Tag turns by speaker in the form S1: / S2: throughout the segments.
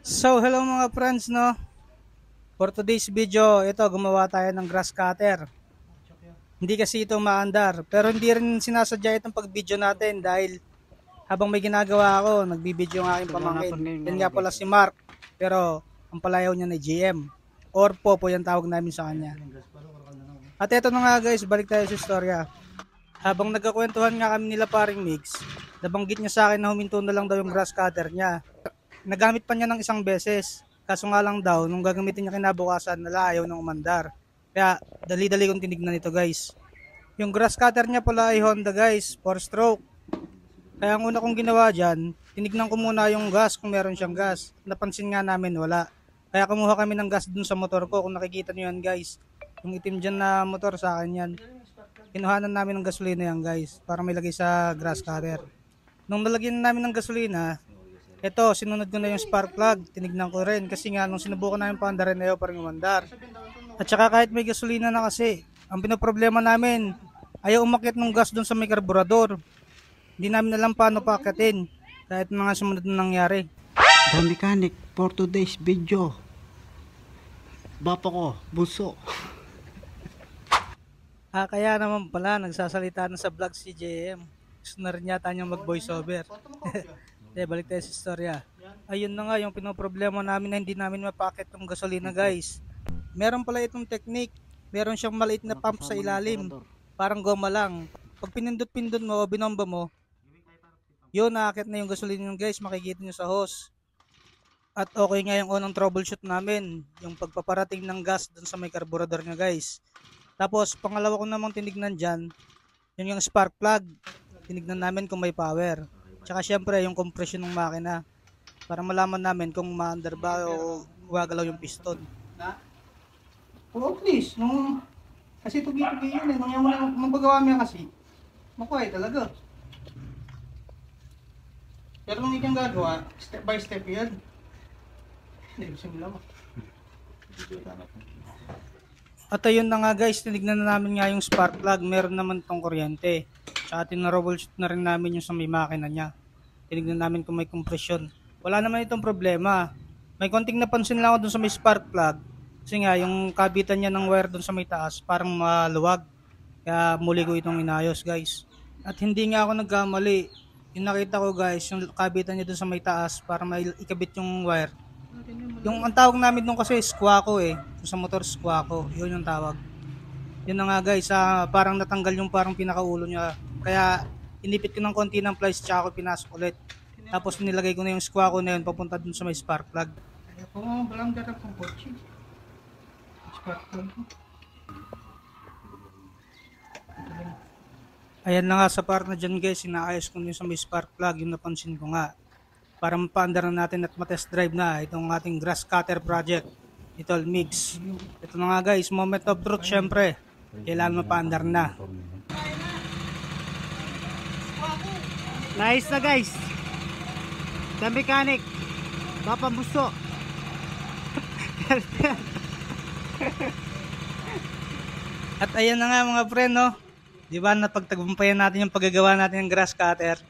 S1: So, hello mga friends, no? For today's video, ito, gumawa tayo ng grass cutter. Hindi kasi ito maandar, pero hindi rin sinasadya itong pag-video natin dahil habang may ginagawa ako, nagbibideo ng aking pamangkin. Yan nga pala si Mark, pero ang palayaw niya na GM. Or Popo, yan tawag namin sa kanya. At ito na nga guys, balik tayo sa istorya. Habang nagkakwentuhan nga kami nila paring mix, nabanggit niya sa akin na huminto na lang daw yung grass cutter niya. Nagamit pa niya ng isang beses. Kaso nga lang daw, nung gagamitin niya kinabukasan, ayaw nang umandar. Kaya, dali-dali kong tinignan ito guys. Yung grass cutter niya pala ay Honda guys, 4-stroke. Kaya ang una kong ginawa dyan, tinignan ko muna yung gas kung meron siyang gas. Napansin nga namin wala. Kaya kumuha kami ng gas dun sa motor ko. Kung nakikita niyo yan guys, yung itim dyan na motor sa akin yan. Kinuhanan namin ng gasolina yan guys, para may lagay sa grass cutter. Nung nalagyan namin ng gasolina, ito, sinunod ko na yung spark plug. Tinignan ko rin kasi nga nung sinubukan namin paandarin ayaw pa rin umandar. At saka kahit may gasolina na kasi, ang pinoproblema namin, ayaw umakyat ng gas doon sa may karburador. Hindi namin alam paano paakyatin kahit mga sumunod na nangyari.
S2: The Mechanic for today's video. Bapa ko, buso.
S1: Kaya naman pala, nagsasalita na sa vlog si JM. Gusto na rin yata niyang mag voice over. Balik tayo sa istorya. Ayun na nga yung pinoproblema namin na hindi namin mapakit yung gasolina guys. Meron pala itong technique. Meron siyang maliit na pump sa ilalim. Parang goma lang. Pag pinindot-pindot mo o binomba mo, yun, naakit na yung gasolina nyo guys. Makikita nyo sa hose. At okay nga yung unang troubleshoot namin. Yung pagpaparating ng gas dun sa may carburetor nyo guys. Tapos pangalawa ko namang tinignan dyan, yun yung spark plug. Tinignan namin kung may power. Tsaka syempre yung compression ng makina para malaman namin kung maandar ba o gagalaw yung piston. Oh, please, kasi tugi-tugi yun eh. Nung paggawa mo yan kasi, makuhay talaga. Pero nung ikang gagawa, step by step yan. Hindi, simula mo. At ayun na nga guys, tinignan na namin nga yung spark plug. Meron naman tong kuryente. Tsaka tinroubleshoot na rin namin yung sa may makina niya. Tinignan namin kung may compression. Wala naman itong problema. May konting napansin lang ako dun sa may spark plug. Kasi nga yung kabitan niya ng wire dun sa may taas parang maluwag. Kaya muli ko itong inayos guys. At hindi nga ako nagkamali. Yung nakita ko guys, yung kabitan niya dun sa may taas para may ikabit yung wire. Yung ang tawag namin dun kasi squawko eh. Sa motor squawko. Yun yung tawag. Yun na nga guys, parang natanggal yung parang pinakaulo niya. Kaya inipit ko ng konti ng plies tsaka ako pinasok ulit. Tapos nilagay ko na yung squawko na yun papunta dun sa may spark plug. Kaya po balang darap ng kotse. Spark plug ko. Ayan na nga sa part na dyan guys, inaayos ko na yung sa may spark plug. Yung napansin ko nga. Para mapaandar na natin at matest drive na itong ating grass cutter project. Ito mix. Ito na nga guys, moment of truth syempre. Kailangan mapaandar na.
S2: Nice na guys. The Mechanic. Bapa buso.
S1: At ayan na nga mga friend, no? Di ba napagtagumpayan natin yung paggagawa natin ng grass cutter.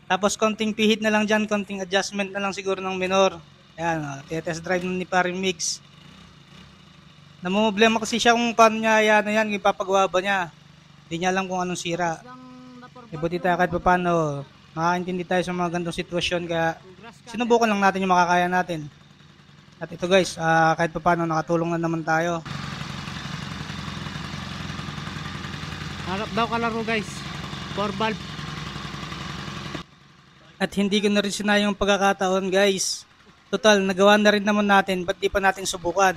S1: Tapos konting pihit na lang dyan, konting adjustment na lang siguro ng minor. Ayan, test drive ni paring mix. Namumblema kasi siya kung paano niya yan, ipapagawa ba niya. Hindi niya alam kung anong sira. Buti tayo kahit pa paano, makakaintindi tayo sa mga ganitong sitwasyon, kaya sinubukan lang natin yung makakaya natin. At ito guys, kahit pa paano nakatulong na naman tayo.
S2: Harap daw kalaro guys. 4 valve.
S1: At hindi ko na rin sinayang pagkakataon guys. Total, nagawa na rin naman natin, ba't di pa natin subukan?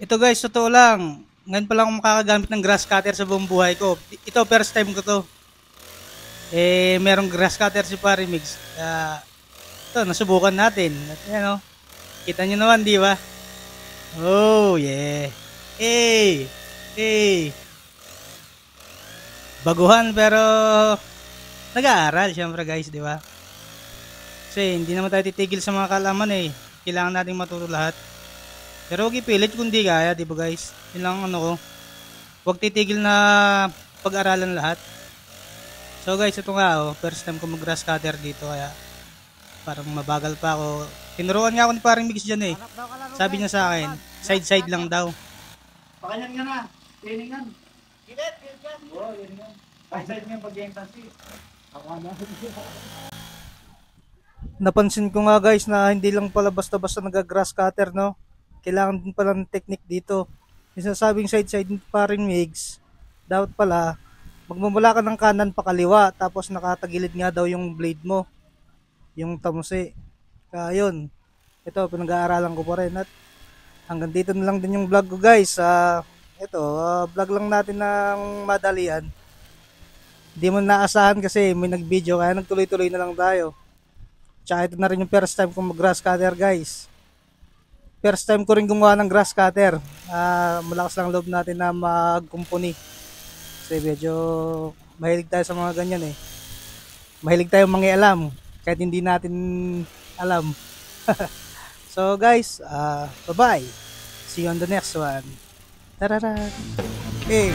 S1: Ito guys, totoo lang. Ngayon pa lang ako makakagamit ng grass cutter sa buong buhay ko. Ito, first time ko to. Merong grass cutter si Parimix. Ito, nasubukan natin. At yan o. Kita nyo naman, di ba? Oh, yeah. Hey. Baguhan pero nag-aaral syempre guys, di ba? Kasi hindi naman tayo titigil sa mga kaalaman eh. Kailangan nating matuto lahat. Pero huwag ipilit kung di kaya, di ba guys? Yun lang ano ko. Huwag titigil na pag-aralan lahat. So guys, ito nga first time ko mag grass cutter dito kaya parang mabagal pa ako. Tinuruan nga ako ni paring Mix dyan eh.
S2: Hanap daw ka laro,
S1: Sabi niya sa akin, side-side lang daw.
S3: Pakanyan nga na. Trainingan.
S2: Gilet, gilet yan.
S3: Oo, yun nga. Side-side nga pag-game tansi. Ako na.
S1: Napansin ko nga guys na hindi lang pala basta-basta nag-grass cutter, no? Kailangan din pala ng technique dito. Yung sinasabing side-side ni paring Mix, dapat pala magmumula ka ng kanan pa kaliwa tapos nakatagilid nga daw yung blade mo, yung tamusi. Kaya yun, ito pinag-aaralan ko pa rin at hanggang dito na lang din yung vlog ko guys. Vlog lang natin ng madalian. Hindi mo naasahan kasi may nag-video kaya nagtuloy-tuloy na lang tayo. Tsaka ito na rin yung first time kong mag-grass cutter guys. First time ko rin gumawa ng grass cutter. Malakas lang loob natin na mag-company. Kasi medyo mahilig tayo sa mga ganyan eh. Mahilig tayo mangialam kahit hindi natin alam. So guys, bye-bye. See you on the next one. Tararan. Hey.